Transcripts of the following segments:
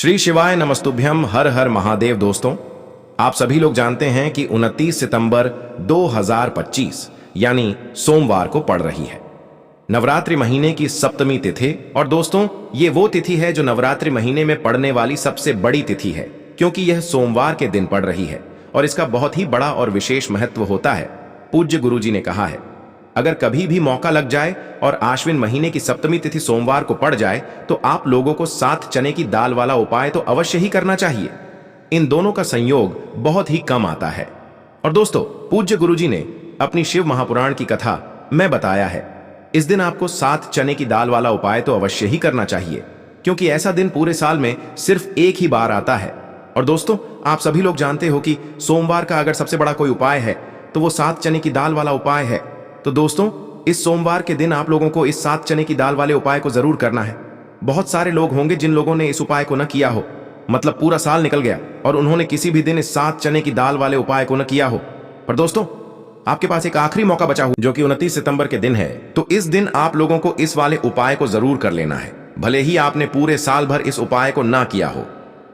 श्री शिवाय नमस्तुभ्यम। हर हर महादेव। दोस्तों, आप सभी लोग जानते हैं कि 29 सितंबर 2025 यानी सोमवार को पड़ रही है नवरात्रि महीने की सप्तमी तिथि। और दोस्तों, ये वो तिथि है जो नवरात्रि महीने में पड़ने वाली सबसे बड़ी तिथि है, क्योंकि यह सोमवार के दिन पड़ रही है और इसका बहुत ही बड़ा और विशेष महत्व होता है। पूज्य गुरुजी ने कहा है, अगर कभी भी मौका लग जाए और आश्विन महीने की सप्तमी तिथि सोमवार को पड़ जाए तो आप लोगों को 7 चने की दाल वाला उपाय तो अवश्य ही करना चाहिए। इन दोनों का संयोग बहुत ही कम आता है। और दोस्तों, पूज्य गुरुजी ने अपनी शिव महापुराण की कथा में बताया है, इस दिन आपको 7 चने की दाल वाला उपाय तो अवश्य ही करना चाहिए, क्योंकि ऐसा दिन पूरे साल में सिर्फ एक ही बार आता है। और दोस्तों, आप सभी लोग जानते हो कि सोमवार का अगर सबसे बड़ा कोई उपाय है तो वो 7 चने की दाल वाला उपाय है। तो दोस्तों, इस सोमवार के दिन आप लोगों को इस 7 चने की दाल वाले उपाय को जरूर करना है। बहुत सारे लोग होंगे जिन लोगों ने इस उपाय को न किया हो, मतलब पूरा साल निकल गया और उन्होंने किसी भी दिन इस 7 चने की दाल वाले उपाय को न किया हो। पर दोस्तों, आपके पास एक आखिरी मौका बचा हो, जो कि 29 सितंबर के दिन है। तो इस दिन आप लोगों को इस वाले उपाय को जरूर कर लेना है, भले ही आपने पूरे साल भर इस उपाय को ना किया हो।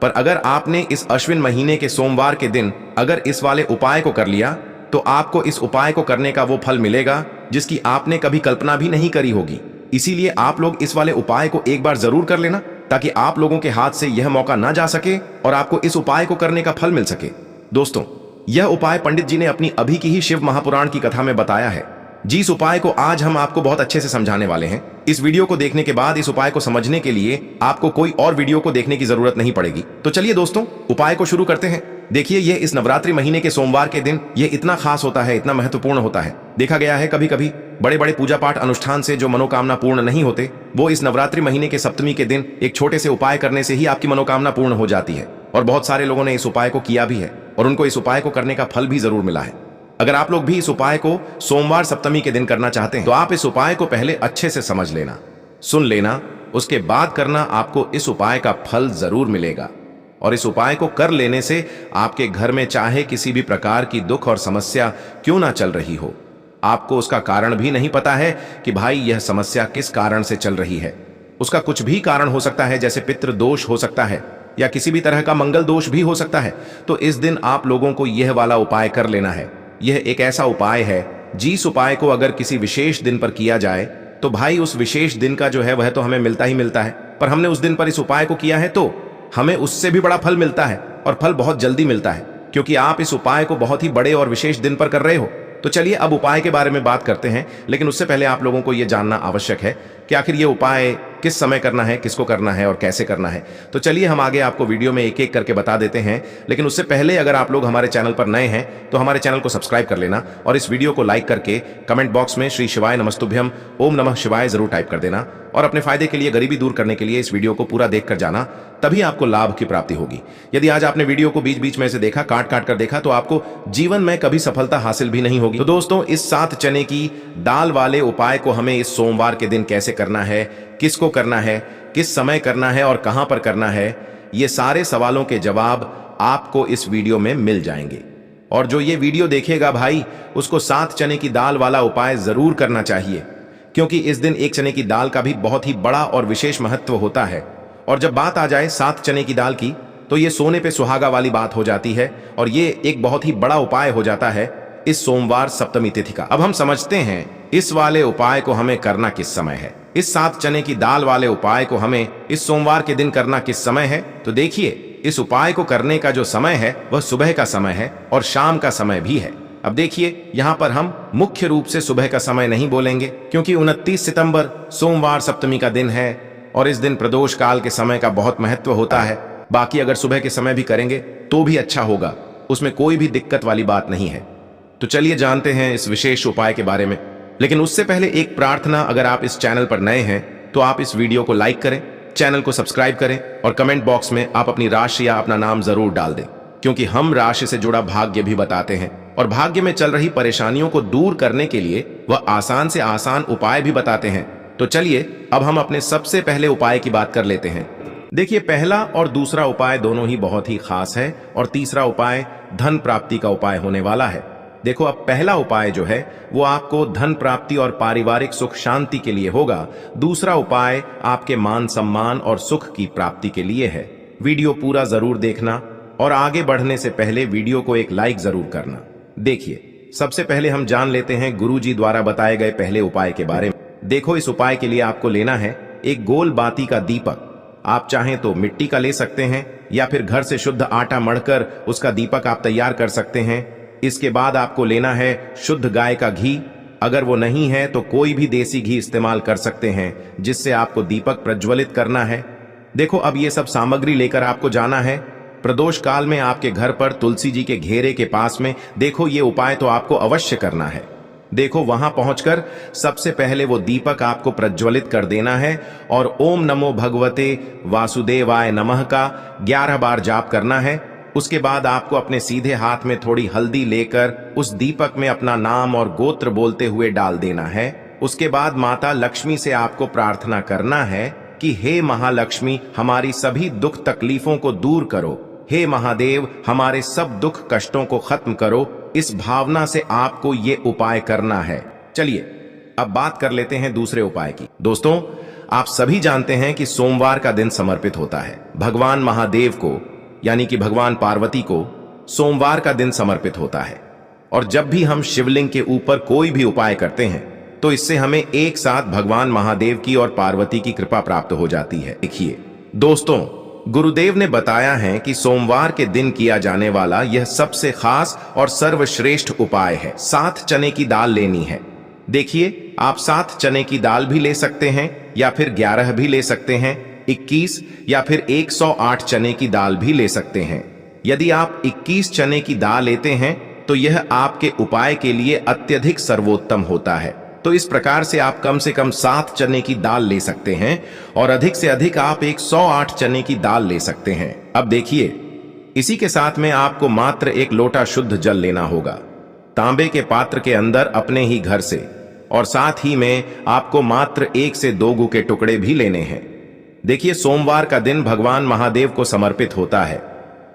पर अगर आपने इस अश्विन महीने के सोमवार के दिन अगर इस वाले उपाय को कर लिया तो आपको इस उपाय को करने का वो फल मिलेगा जिसकी आपने कभी कल्पना भी नहीं करी होगी। इसीलिए आप लोग इस वाले उपाय को एक बार जरूर कर लेना, ताकि आप लोगों के हाथ से यह मौका ना जा सके और आपको इस उपाय को करने का फल मिल सके। दोस्तों, यह उपाय पंडित जी ने अपनी अभी की ही शिव महापुराण की कथा में बताया है, जिस उपाय को आज हम आपको बहुत अच्छे से समझाने वाले हैं। इस वीडियो को देखने के बाद इस उपाय को समझने के लिए आपको कोई और वीडियो को देखने की जरूरत नहीं पड़ेगी। तो चलिए दोस्तों, उपाय को शुरू करते हैं। देखिए, यह इस नवरात्रि महीने के सोमवार के दिन ये इतना खास होता है, इतना महत्वपूर्ण होता है। देखा गया है कभी कभी बड़े बड़े पूजा पाठ अनुष्ठान से जो मनोकामना पूर्ण नहीं होते, वो इस नवरात्रि महीने के सप्तमी के दिन एक छोटे से उपाय करने से ही आपकी मनोकामना पूर्ण हो जाती है। और बहुत सारे लोगों ने इस उपाय को किया भी है और उनको इस उपाय को करने का फल भी जरूर मिला है। अगर आप लोग भी इस उपाय को सोमवार सप्तमी के दिन करना चाहते हैं तो आप इस उपाय को पहले अच्छे से समझ लेना, सुन लेना, उसके बाद करना। आपको इस उपाय का फल जरूर मिलेगा। और इस उपाय को कर लेने से आपके घर में चाहे किसी भी प्रकार की दुख और समस्या क्यों ना चल रही हो, आपको उसका कारण भी नहीं पता है कि भाई यह समस्या किस कारण से चल रही है। उसका कुछ भी कारण हो सकता है, जैसे पितृ दोष हो सकता है या किसी भी तरह का मंगल दोष भी हो सकता है। तो इस दिन आप लोगों को यह वाला उपाय कर लेना है। यह एक ऐसा उपाय है जिस उपाय को अगर किसी विशेष दिन पर किया जाए तो भाई उस विशेष दिन का जो है वह तो हमें मिलता ही मिलता है, पर हमने उस दिन पर इस उपाय को किया है तो हमें उससे भी बड़ा फल मिलता है, और फल बहुत जल्दी मिलता है, क्योंकि आप इस उपाय को बहुत ही बड़े और विशेष दिन पर कर रहे हो। तो चलिए अब उपाय के बारे में बात करते हैं, लेकिन उससे पहले आप लोगों को यह जानना आवश्यक है कि आखिर ये उपाय किस समय करना है, किसको करना है और कैसे करना है। तो चलिए हम आगे आपको वीडियो में एक एक करके बता देते हैं, लेकिन उससे पहले अगर आप लोग हमारे चैनल पर नए हैं तो हमारे चैनल को सब्सक्राइब कर लेना और इस वीडियो को लाइक करके कमेंट बॉक्स में श्री शिवाय नमस्तुभ्यम ओम नमः शिवाय जरूर टाइप कर देना। और अपने फायदे के लिए, गरीबी दूर करने के लिए इस वीडियो को पूरा देखकर जाना, तभी आपको लाभ की प्राप्ति होगी। यदि आज आपने वीडियो को बीच बीच में से देखा, काट काट कर देखा, तो आपको जीवन में कभी सफलता हासिल भी नहीं होगी। तो दोस्तों, इस 7 चने की दाल वाले उपाय को हमें इस सोमवार के दिन कैसे करना है, किसको करना है, किस समय करना है और कहां पर करना है, ये सारे सवालों के जवाब आपको इस वीडियो में मिल जाएंगे। और जो ये वीडियो देखेगा भाई, उसको 7 चने की दाल वाला उपाय जरूर करना चाहिए, क्योंकि इस दिन एक चने की दाल का भी बहुत ही बड़ा और विशेष महत्व होता है। और जब बात आ जाए 7 चने की दाल की, तो ये सोने पे सुहागा वाली बात हो जाती है और ये एक बहुत ही बड़ा उपाय हो जाता है इस सोमवार सप्तमी तिथि का। अब हम समझते हैं इस वाले उपाय को हमें करना किस समय है। इस 7 चने की दाल वाले उपाय को हमें इस सोमवार के दिन करना किस समय है, तो देखिए, इस उपाय को करने का जो समय है वह सुबह का समय है और शाम का समय भी है। अब देखिए, यहाँ पर हम मुख्य रूप से सुबह का समय नहीं बोलेंगे, क्योंकि 29 सितंबर सोमवार सप्तमी का दिन है और इस दिन प्रदोष काल के समय का बहुत महत्व होता है। बाकी अगर सुबह के समय भी करेंगे तो भी अच्छा होगा, उसमें कोई भी दिक्कत वाली बात नहीं है। तो चलिए जानते हैं इस विशेष उपाय के बारे में। लेकिन उससे पहले एक प्रार्थना, अगर आप इस चैनल पर नए हैं तो आप इस वीडियो को लाइक करें, चैनल को सब्सक्राइब करें और कमेंट बॉक्स में आप अपनी राशि या अपना नाम जरूर डाल दें, क्योंकि हम राशि से जुड़ा भाग्य भी बताते हैं और भाग्य में चल रही परेशानियों को दूर करने के लिए वह आसान से आसान उपाय भी बताते हैं। तो चलिए अब हम अपने सबसे पहले उपाय की बात कर लेते हैं। देखिए, पहला और दूसरा उपाय दोनों ही बहुत ही खास है और तीसरा उपाय धन प्राप्ति का उपाय होने वाला है। देखो, अब पहला उपाय जो है वो आपको धन प्राप्ति और पारिवारिक सुख शांति के लिए होगा। दूसरा उपाय आपके मान सम्मान और सुख की प्राप्ति के लिए है। वीडियो पूरा जरूर देखना और आगे बढ़ने से पहले वीडियो को एक लाइक जरूर करना। देखिए, सबसे पहले हम जान लेते हैं गुरुजी द्वारा बताए गए पहले उपाय के बारे में। देखो, इस उपाय के लिए आपको लेना है एक गोल बाती का दीपक। आप चाहें तो मिट्टी का ले सकते हैं या फिर घर से शुद्ध आटा मढ़कर उसका दीपक आप तैयार कर सकते हैं। इसके बाद आपको लेना है शुद्ध गाय का घी। अगर वो नहीं है तो कोई भी देसी घी इस्तेमाल कर सकते हैं, जिससे आपको दीपक प्रज्वलित करना है। देखो, अब ये सब सामग्री लेकर आपको जाना है प्रदोष काल में आपके घर पर तुलसी जी के घेरे के पास में। देखो, ये उपाय तो आपको अवश्य करना है। देखो, वहां पहुंचकर सबसे पहले वो दीपक आपको प्रज्वलित कर देना है और ओम नमो भगवते वासुदेवाय नमः का 11 बार जाप करना है। उसके बाद आपको अपने सीधे हाथ में थोड़ी हल्दी लेकर उस दीपक में अपना नाम और गोत्र बोलते हुए डाल देना है। उसके बाद माता लक्ष्मी से आपको प्रार्थना करना है कि हे महालक्ष्मी, हमारी सभी दुख तकलीफों को दूर करो। हे महादेव, हमारे सब दुख कष्टों को खत्म करो। इस भावना से आपको ये उपाय करना है। चलिए, अब बात कर लेते हैं दूसरे उपाय की। दोस्तों, आप सभी जानते हैं कि सोमवार का दिन समर्पित होता है भगवान महादेव को, यानी कि भगवान पार्वती को सोमवार का दिन समर्पित होता है। और जब भी हम शिवलिंग के ऊपर कोई भी उपाय करते हैं तो इससे हमें एक साथ भगवान महादेव की और पार्वती की कृपा प्राप्त हो जाती है। देखिए दोस्तों, गुरुदेव ने बताया है कि सोमवार के दिन किया जाने वाला यह सबसे खास और सर्वश्रेष्ठ उपाय है। 7 चने की दाल लेनी है। देखिए, आप 7 चने की दाल भी ले सकते हैं या फिर 11 भी ले सकते हैं, 21 या फिर 108 चने की दाल भी ले सकते हैं। यदि आप 21 चने की दाल लेते हैं तो यह आपके उपाय के लिए अत्यधिक सर्वोत्तम होता है। तो इस प्रकार से आप कम से कम 7 चने की दाल ले सकते हैं और अधिक से अधिक आप 108 चने की दाल ले सकते हैं। अब देखिए, इसी के साथ में आपको मात्र 1 लोटा शुद्ध जल लेना होगा, तांबे के पात्र के अंदर अपने ही घर से। और साथ ही में आपको मात्र 1 से 2 गू के टुकड़े भी लेने हैं। देखिए, सोमवार का दिन भगवान महादेव को समर्पित होता है।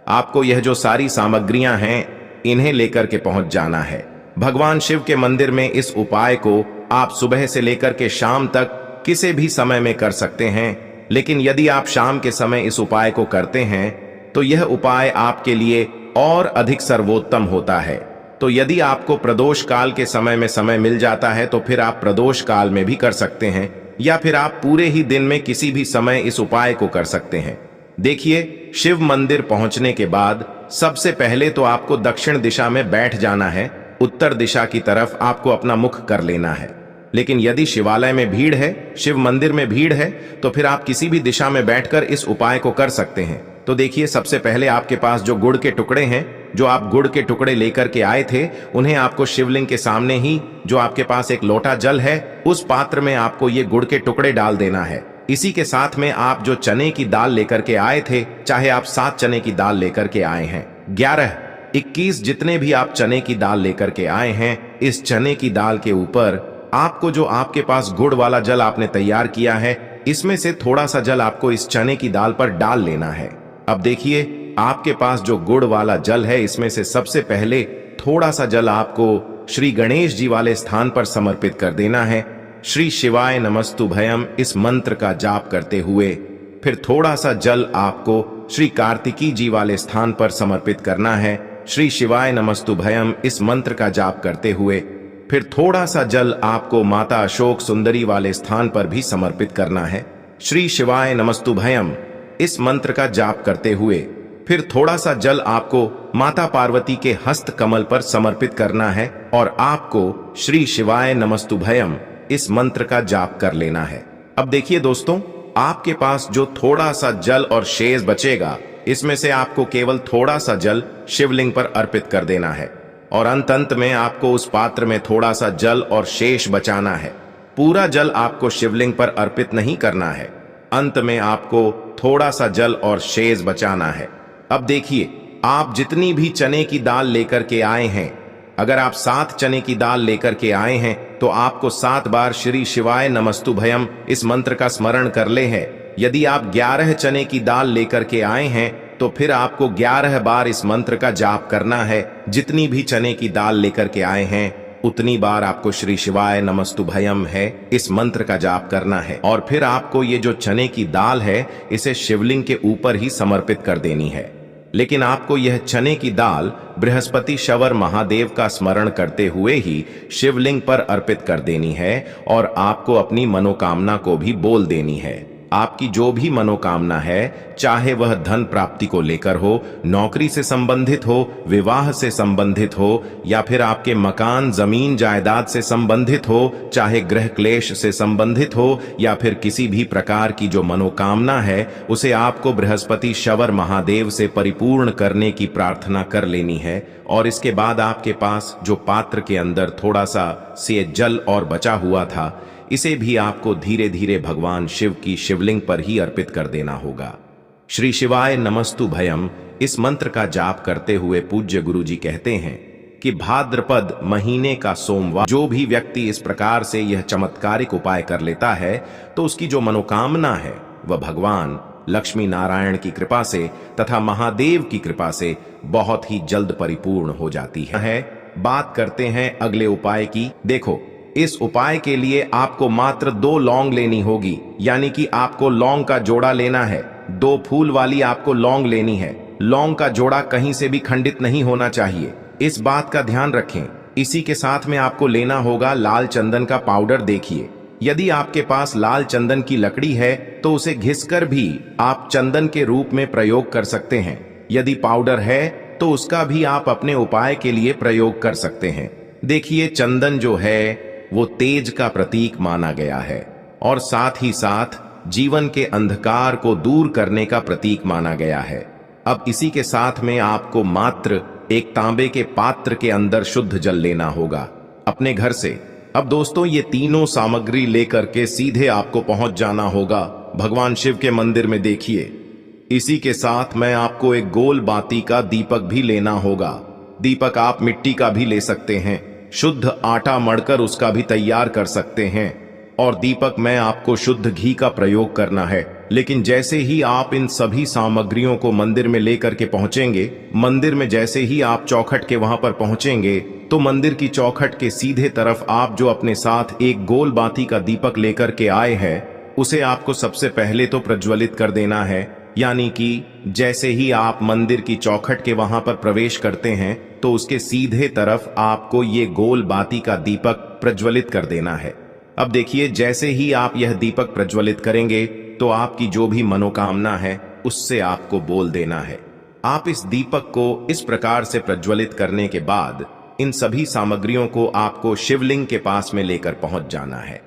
आपको यह जो सारी सामग्रियां हैं, इन्हें लेकर के पहुंच जाना है भगवान शिव के मंदिर में। इस उपाय को आप सुबह से लेकर के शाम तक किसी भी समय में कर सकते हैं, लेकिन यदि आप शाम के समय इस उपाय को करते हैं तो यह उपाय आपके लिए और अधिक सर्वोत्तम होता है। तो यदि आपको प्रदोष काल के समय में समय मिल जाता है तो फिर आप प्रदोष काल में भी कर सकते हैं, या फिर आप पूरे ही दिन में किसी भी समय इस उपाय को कर सकते हैं। देखिए, शिव मंदिर पहुंचने के बाद सबसे पहले तो आपको दक्षिण दिशा में बैठ जाना है। उत्तर दिशा की तरफ आपको अपना मुख कर लेना है। लेकिन यदि शिवालय में भीड़ है, शिव मंदिर में भीड़ है, तो फिर आप किसी भी दिशा में बैठकर इस उपाय को कर सकते हैं। तो देखिए, सबसे पहले आपके पास जो गुड़ के टुकड़े हैं, जो आप गुड़ के टुकड़े लेकर के आए थे, उन्हें आपको शिवलिंग के सामने ही जो आपके पास 1 लोटा जल है, उस पात्र में आपको ये गुड़ के टुकड़े डाल देना है। इसी के साथ में आप जो चने की दाल लेकर के आए थे, चाहे आप 7 चने की दाल लेकर के आए हैं, 11, 21 जितने भी आप चने की दाल लेकर के आए हैं, इस चने की दाल के ऊपर आपको जो आपके पास गुड़ वाला जल आपने तैयार किया है, इसमें से थोड़ा सा जल आपको इस चने की दाल पर डाल लेना है। अब देखिए, आपके पास जो गुड़ वाला जल है, इसमें से सबसे पहले थोड़ा सा जल आपको श्री गणेश जी वाले स्थान पर समर्पित कर देना है। श्री शिवाय नमस्तुभयम इस मंत्र का जाप करते हुए फिर थोड़ा सा जल आपको श्री कार्तिकी जी वाले स्थान पर समर्पित करना है। श्री शिवाय नमस्तुभयम इस मंत्र का जाप करते हुए फिर थोड़ा सा जल आपको माता अशोक सुंदरी वाले स्थान पर भी समर्पित करना है। श्री शिवाय नमस्तुभयम इस मंत्र का जाप करते हुए फिर थोड़ा सा जल आपको माता पार्वती के हस्त कमल पर समर्पित करना है और आपको श्री शिवाय नमस्तुभयम इस मंत्र का जाप कर लेना है। अब देखिए दोस्तों, आपके पास जो थोड़ा सा जल और शेष बचेगा, इसमें से आपको केवल थोड़ा सा जल शिवलिंग पर अर्पित कर देना है और अंत में आपको उस पात्र में थोड़ा सा जल और शेष बचाना है। पूरा जल आपको शिवलिंग पर अर्पित नहीं करना है, अंत में आपको थोड़ा सा जल और शेष बचाना है। अब देखिए, आप जितनी भी चने की दाल लेकर के आए हैं, अगर आप 7 चने की दाल लेकर के आए हैं तो आपको 7 बार श्री शिवाय नमस्तुभयम इस मंत्र का स्मरण कर ले है। यदि आप 11 चने की दाल लेकर के आए हैं तो फिर आपको 11 बार इस मंत्र का जाप करना है। जितनी भी चने की दाल लेकर के आए हैं उतनी बार आपको श्री शिवाय नमस्तुभयम है इस मंत्र का जाप करना है और फिर आपको ये जो चने की दाल है इसे शिवलिंग के ऊपर ही समर्पित कर देनी है। लेकिन आपको यह चने की दाल बृहस्पति शवर महादेव का स्मरण करते हुए ही शिवलिंग पर अर्पित कर देनी है और आपको अपनी मनोकामना को भी बोल देनी है। आपकी जो भी मनोकामना है, चाहे वह धन प्राप्ति को लेकर हो, नौकरी से संबंधित हो, विवाह से संबंधित हो, या फिर आपके मकान जमीन जायदाद से संबंधित हो, चाहे गृह क्लेश से संबंधित हो, या फिर किसी भी प्रकार की जो मनोकामना है उसे आपको बृहस्पति शवर महादेव से परिपूर्ण करने की प्रार्थना कर लेनी है। और इसके बाद आपके पास जो पात्र के अंदर थोड़ा सा से जल और बचा हुआ था, इसे भी आपको धीरे धीरे भगवान शिव की शिवलिंग पर ही अर्पित कर देना होगा। श्री शिवाय नमस्तुभयम इस मंत्र का जाप करते हुए पूज्य गुरु जी कहते हैं कि भाद्रपद महीने का सोमवार जो भी व्यक्ति इस प्रकार से यह चमत्कारिक उपाय कर लेता है तो उसकी जो मनोकामना है वह भगवान लक्ष्मी नारायण की कृपा से तथा महादेव की कृपा से बहुत ही जल्द परिपूर्ण हो जाती है। बात करते हैं अगले उपाय की। देखो, इस उपाय के लिए आपको मात्र 2 लौंग लेनी होगी, यानी कि आपको लौंग का जोड़ा लेना है। 2 फूल वाली आपको लौंग लेनी है। लौंग का जोड़ा कहीं से भी खंडित नहीं होना चाहिए, इस बात का ध्यान रखें। इसी के साथ में आपको लेना होगा लाल चंदन का पाउडर। देखिए, यदि आपके पास लाल चंदन की लकड़ी है तो उसे घिसकर भी आप चंदन के रूप में प्रयोग कर सकते हैं। यदि पाउडर है तो उसका भी आप अपने उपाय के लिए प्रयोग कर सकते हैं। देखिए, चंदन जो है वो तेज का प्रतीक माना गया है और साथ ही साथ जीवन के अंधकार को दूर करने का प्रतीक माना गया है। अब इसी के साथ में आपको मात्र एक तांबे के पात्र के अंदर शुद्ध जल लेना होगा अपने घर से। अब दोस्तों, ये तीनों सामग्री लेकर के सीधे आपको पहुंच जाना होगा भगवान शिव के मंदिर में। देखिए, इसी के साथ में आपको एक गोल बाती का दीपक भी लेना होगा। दीपक आप मिट्टी का भी ले सकते हैं, शुद्ध आटा मढ़कर उसका भी तैयार कर सकते हैं, और दीपक में आपको शुद्ध घी का प्रयोग करना है। लेकिन जैसे ही आप इन सभी सामग्रियों को मंदिर में लेकर के पहुंचेंगे, मंदिर में जैसे ही आप चौखट के वहां पर पहुंचेंगे तो मंदिर की चौखट के सीधे तरफ आप जो अपने साथ एक गोल बाती का दीपक लेकर के आए हैं उसे आपको सबसे पहले तो प्रज्वलित कर देना है। यानी कि जैसे ही आप मंदिर की चौखट के वहां पर प्रवेश करते हैं तो उसके सीधे तरफ आपको ये गोल बाती का दीपक प्रज्वलित कर देना है। अब देखिए, जैसे ही आप यह दीपक प्रज्वलित करेंगे तो आपकी जो भी मनोकामना है उससे आपको बोल देना है। आप इस दीपक को इस प्रकार से प्रज्वलित करने के बाद इन सभी सामग्रियों को आपको शिवलिंग के पास में लेकर पहुंच जाना है।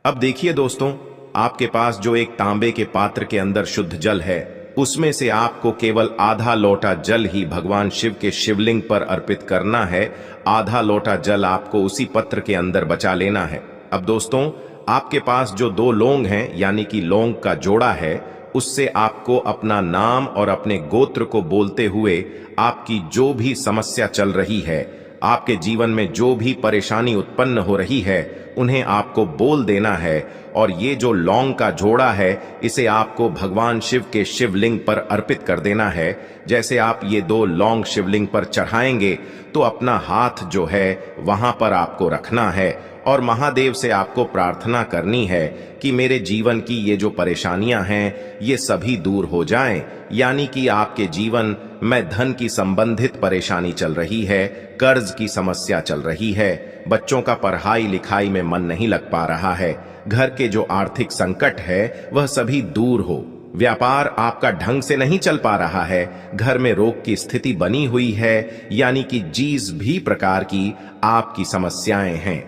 अब देखिए दोस्तों, आपके पास जो एक तांबे के पात्र के अंदर शुद्ध जल है उसमें से आपको केवल आधा लोटा जल ही भगवान शिव के शिवलिंग पर अर्पित करना है। आधा लोटा जल आपको उसी पत्र के अंदर बचा लेना है। अब दोस्तों, आपके पास जो 2 लौंग हैं यानी कि लौंग का जोड़ा है, उससे आपको अपना नाम और अपने गोत्र को बोलते हुए आपकी जो भी समस्या चल रही है, आपके जीवन में जो भी परेशानी उत्पन्न हो रही है, उन्हें आपको बोल देना है। और ये जो लौंग का जोड़ा है इसे आपको भगवान शिव के शिवलिंग पर अर्पित कर देना है। जैसे आप ये 2 लौंग शिवलिंग पर चढ़ाएंगे तो अपना हाथ जो है वहां पर आपको रखना है और महादेव से आपको प्रार्थना करनी है कि मेरे जीवन की ये जो परेशानियां हैं ये सभी दूर हो जाएं। यानी कि आपके जीवन में धन की संबंधित परेशानी चल रही है, कर्ज की समस्या चल रही है, बच्चों का पढ़ाई लिखाई में मन नहीं लग पा रहा है, घर के जो आर्थिक संकट है वह सभी दूर हो, व्यापार आपका ढंग से नहीं चल पा रहा है, घर में रोग की स्थिति बनी हुई है, यानी कि जिस भी प्रकार की आपकी समस्याएं हैं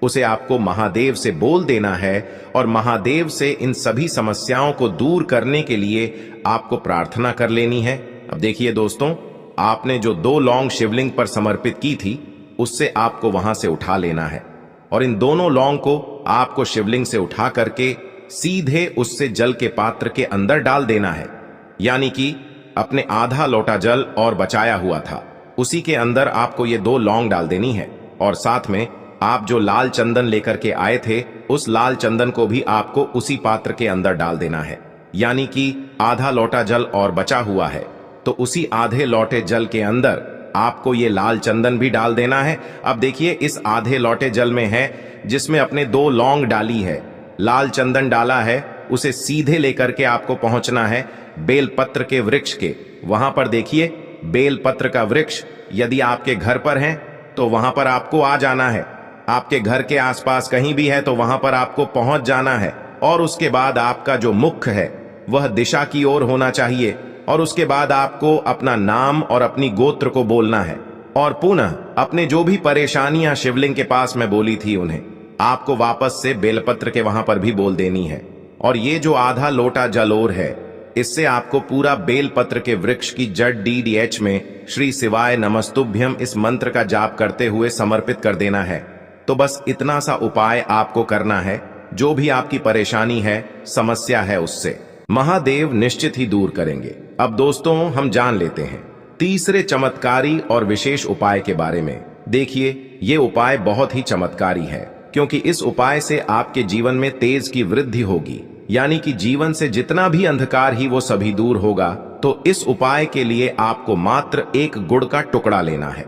उसे आपको महादेव से बोल देना है और महादेव से इन सभी समस्याओं को दूर करने के लिए आपको प्रार्थना कर लेनी है। अब देखिए दोस्तों, आपने जो 2 लौंग शिवलिंग पर समर्पित की थी उससे आपको वहां से उठा लेना है और इन दोनों लौंग को आपको शिवलिंग से उठा करके सीधे उससे जल के पात्र के अंदर डाल देना है। यानी कि अपने आधा लोटा जल और बचाया हुआ था उसी के अंदर आपको ये 2 लौंग डाल देनी है और साथ में आप जो लाल चंदन लेकर के आए थे उस लाल चंदन को भी आपको उसी पात्र के अंदर डाल देना है। यानी कि आधा लोटा जल और बचा हुआ है तो उसी आधे लोटे जल के अंदर आपको ये लाल चंदन भी डाल देना है। अब देखिए इस आधे लोटे जल में है जिसमें अपने 2 लौंग डाली है, लाल चंदन डाला है, उसे सीधे लेकर के आपको पहुंचना है बेलपत्र के वृक्ष के। वहां पर देखिए बेलपत्र का वृक्ष यदि आपके घर पर है तो वहां पर आपको आ जाना है, आपके घर के आसपास कहीं भी है तो वहां पर आपको पहुंच जाना है। और उसके बाद आपका जो मुख है वह दिशा की ओर होना चाहिए और उसके बाद आपको अपना नाम और अपनी गोत्र को बोलना है और पुनः अपने जो भी परेशानियां शिवलिंग के पास में बोली थी उन्हें आपको वापस से बेलपत्र के वहां पर भी बोल देनी है। और ये जो आधा लोटा जल और है इससे आपको पूरा बेलपत्र के वृक्ष की जड़ DDH में श्री शिवाय नमस्तुभ्यम इस मंत्र का जाप करते हुए समर्पित कर देना है। तो बस इतना सा उपाय आपको करना है, जो भी आपकी परेशानी है, समस्या है, उससे महादेव निश्चित ही दूर करेंगे। अब दोस्तों हम जान लेते हैं तीसरे चमत्कारी और विशेष उपाय के बारे में। देखिए ये उपाय बहुत ही चमत्कारी है क्योंकि इस उपाय से आपके जीवन में तेज की वृद्धि होगी, यानी कि जीवन से जितना भी अंधकार ही वो सभी दूर होगा। तो इस उपाय के लिए आपको मात्र 1 गुड़ का टुकड़ा लेना है।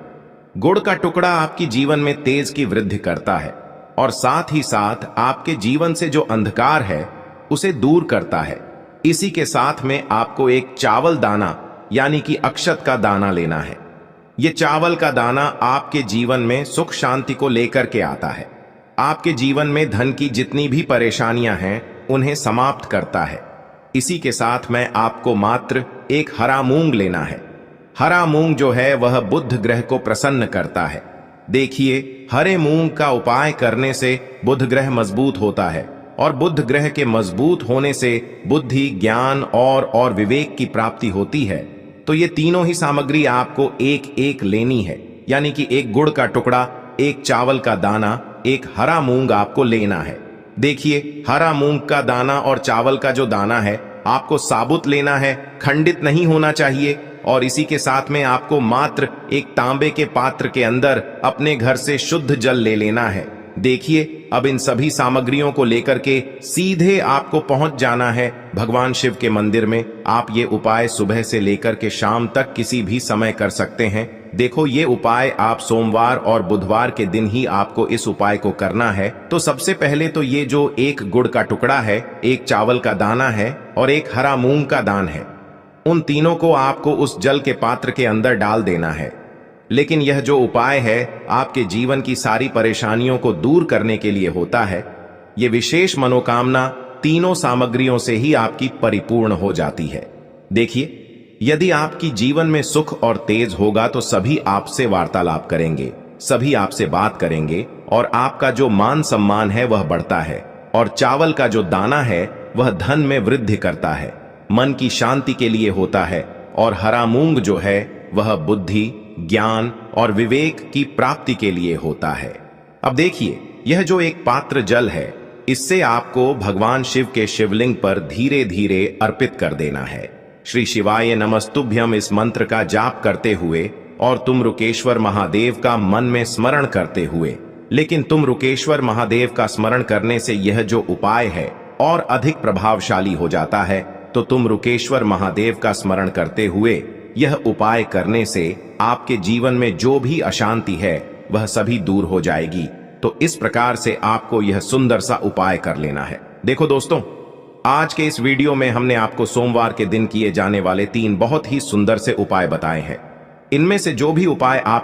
गुड़ का टुकड़ा आपकी जीवन में तेज की वृद्धि करता है और साथ ही साथ आपके जीवन से जो अंधकार है उसे दूर करता है। इसी के साथ में आपको एक चावल दाना यानी कि अक्षत का दाना लेना है। ये चावल का दाना आपके जीवन में सुख शांति को लेकर के आता है, आपके जीवन में धन की जितनी भी परेशानियां हैं उन्हें समाप्त करता है। इसी के साथ में आपको मात्र 1 हरा मूंग लेना है। हरा मूंग जो है वह बुध ग्रह को प्रसन्न करता है। देखिए हरे मूंग का उपाय करने से बुध ग्रह मजबूत होता है और बुध ग्रह के मजबूत होने से बुद्धि, ज्ञान और विवेक की प्राप्ति होती है। तो ये तीनों ही सामग्री आपको एक एक लेनी है, यानी कि 1 गुड़ का टुकड़ा, 1 चावल का दाना, 1 हरा मूंग आपको लेना है। देखिए हरा मूंग का दाना और चावल का जो दाना है आपको साबुत लेना है, खंडित नहीं होना चाहिए। और इसी के साथ में आपको मात्र 1 तांबे के पात्र के अंदर अपने घर से शुद्ध जल ले लेना है। देखिए अब इन सभी सामग्रियों को लेकर के सीधे आपको पहुंच जाना है भगवान शिव के मंदिर में। आप ये उपाय सुबह से लेकर के शाम तक किसी भी समय कर सकते हैं। देखो ये उपाय आप सोमवार और बुधवार के दिन ही आपको इस उपाय को करना है। तो सबसे पहले तो ये जो 1 गुड़ का टुकड़ा है, 1 चावल का दाना है और 1 हरा मूंग का दान है, उन तीनों को आपको उस जल के पात्र के अंदर डाल देना है। लेकिन यह जो उपाय है आपके जीवन की सारी परेशानियों को दूर करने के लिए होता है। यह विशेष मनोकामना तीनों सामग्रियों से ही आपकी परिपूर्ण हो जाती है। देखिए यदि आपकी जीवन में सुख और तेज होगा तो सभी आपसे वार्तालाप करेंगे, सभी आपसे बात करेंगे और आपका जो मान सम्मान है वह बढ़ता है। और चावल का जो दाना है वह धन में वृद्धि करता है, मन की शांति के लिए होता है। और हरा मूंग जो है वह बुद्धि, ज्ञान और विवेक की प्राप्ति के लिए होता है। अब देखिए यह जो 1 पात्र जल है इससे आपको भगवान शिव के शिवलिंग पर धीरे धीरे अर्पित कर देना है। श्री शिवाय नमस्तुभ्यम इस मंत्र का जाप करते हुए और तुम रुकेश्वर महादेव का मन में स्मरण करते हुए। लेकिन तुम रुकेश्वर महादेव का स्मरण करने से यह जो उपाय है और अधिक प्रभावशाली हो जाता है। तो तुम रुकेश्वर महादेव का स्मरण करते हुए यह उपाय करने से आपके जीवन में जो भी अशांति है वह सभी दूर हो जाएगी। तो इस प्रकार से आपको यह सुंदर सा उपाय कर लेना है। देखो दोस्तों, आज के इस वीडियो में हमने आपको सोमवार के दिन किए जाने वाले 3 बहुत ही सुंदर से उपाय बताए हैं। इनमें से जो भी उपाय आप